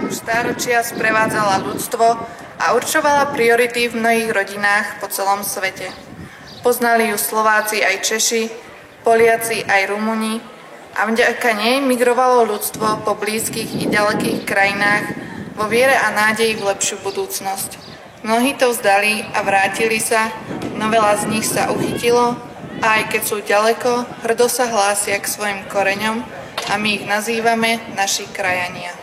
už stáročia sprevádzala ľudstvo a určovala priority v mnohých rodinách po celom svete. Poznali ju Slováci aj Češi, Poliaci aj Rumúni a vďaka nej migrovalo ľudstvo po blízkych i ďalekých krajinách vo viere a nádeji v lepšiu budúcnosť. Mnohí to vzdali a vrátili sa, no veľa z nich sa uchytilo a aj keď sú ďaleko, hrdo sa hlásia k svojim koreňom a my ich nazývame naši krajania.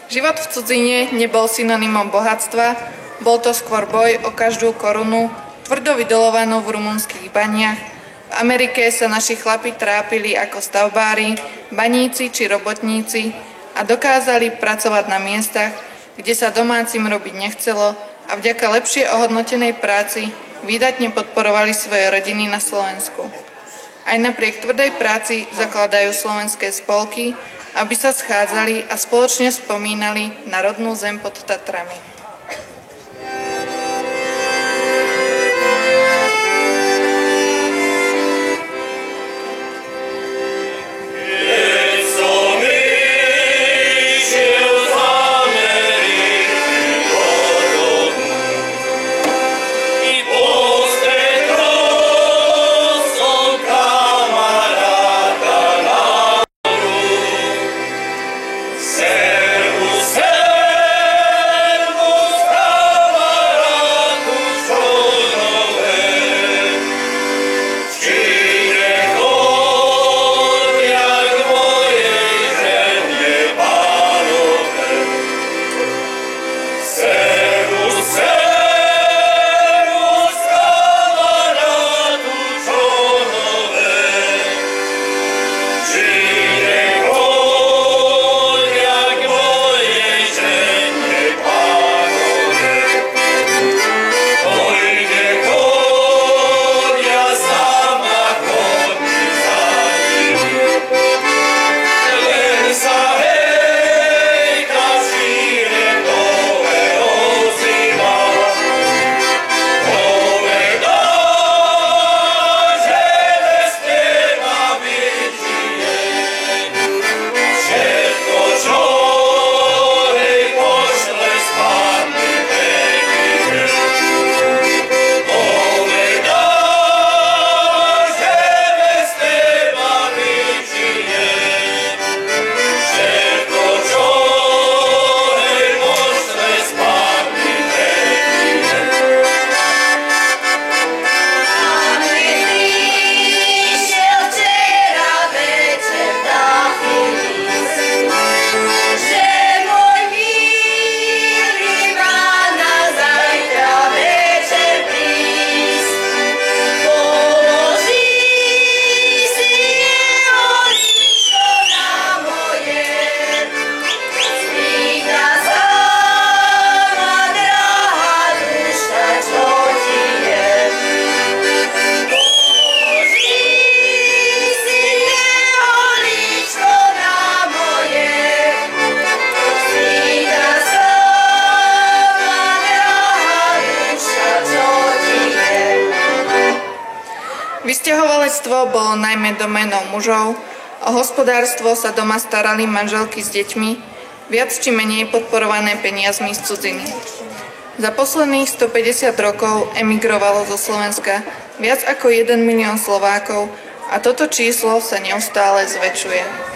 Život v cudzine nebol synonymom bohatstva, bol to skôr boj o každú korunu, tvrdo vydolovanú v rumunských baniach. V Amerike sa naši chlapi trápili ako stavbári, baníci či robotníci a dokázali pracovať na miestach, kde sa domácim robiť nechcelo a vďaka lepšie ohodnotenej práci výdatne podporovali svoje rodiny na Slovensku. Aj napriek tvrdej práci zakladajú slovenské spolky, aby sa schádzali a spoločne spomínali na rodnú zem pod Tatrami. Servus, servus. Pristahovalectvo bolo najmä doménou mužov, o hospodárstvo sa doma starali manželky s deťmi, viac či menej podporované peniazmi z cudziny. Za posledných 150 rokov emigrovalo zo Slovenska viac ako 1 milión Slovákov a toto číslo sa neustále zväčšuje.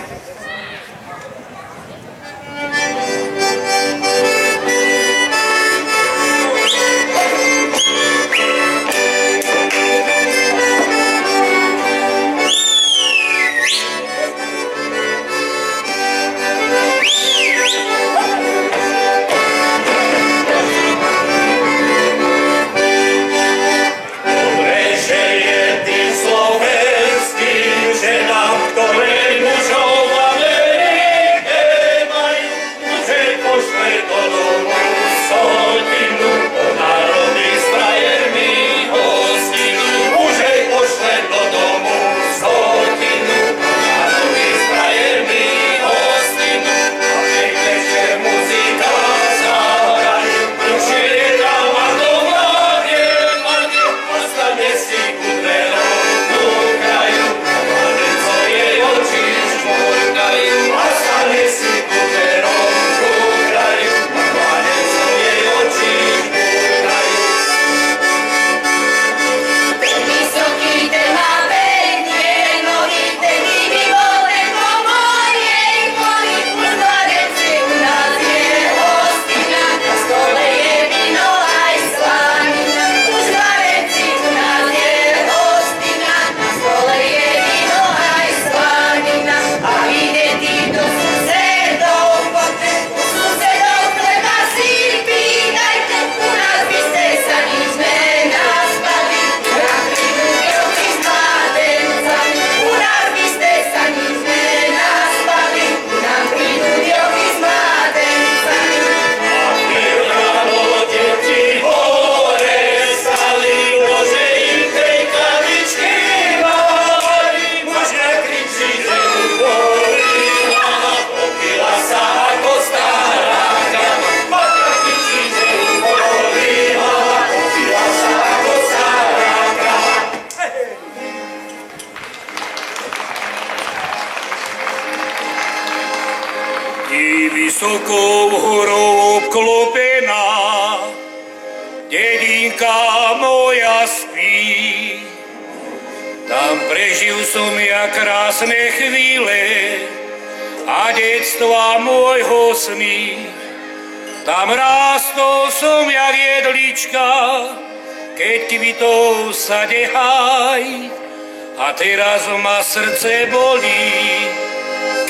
Vysokou horou obklopená, dedinka moja spí. Tam prežil som ja krásne chvíle a detstva môjho sny. Tam rástol som jak jedlička, keď kvitol sa dehaj. A teraz ma srdce bolí,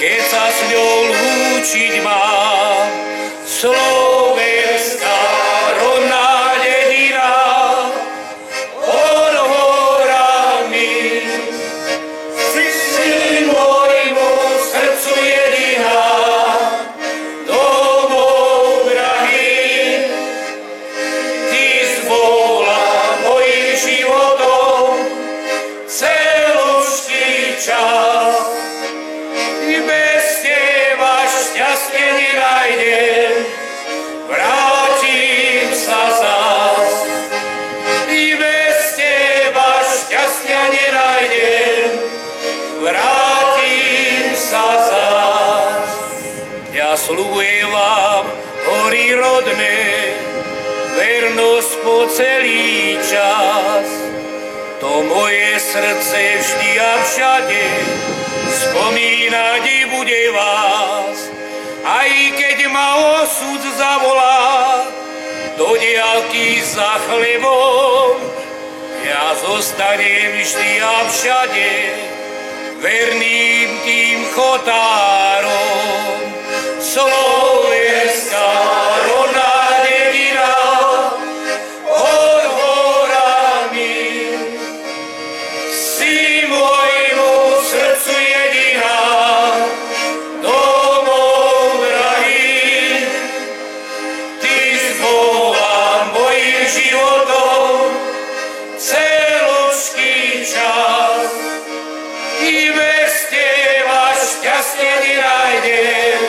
keď sa s ňou lúčiť mám. Slovenská rodná dedina pod horami, si môjmu srdcu jediná, domov drahý. Ty zbola mojim životom celožný čas. Bez teba šťastie nenájdem, vrátim sa zás. Bez teba šťastia nenájdem, vrátim sa zás. Ja sľubujem vám, hory rodné, vernosť po celý čas. To moje srdce vždy a všade spomínať bude vás, aj keď ma osud zavolá do diaľky za chlebom. Ja zostanem vždy a všade verným tým chotárom. Slovenská rodná dedina pod horami, si môjmu srdcu jediná, domov drahý. Ty zbola mojim životom celožný čas. I bez teba šťastie nenájdem,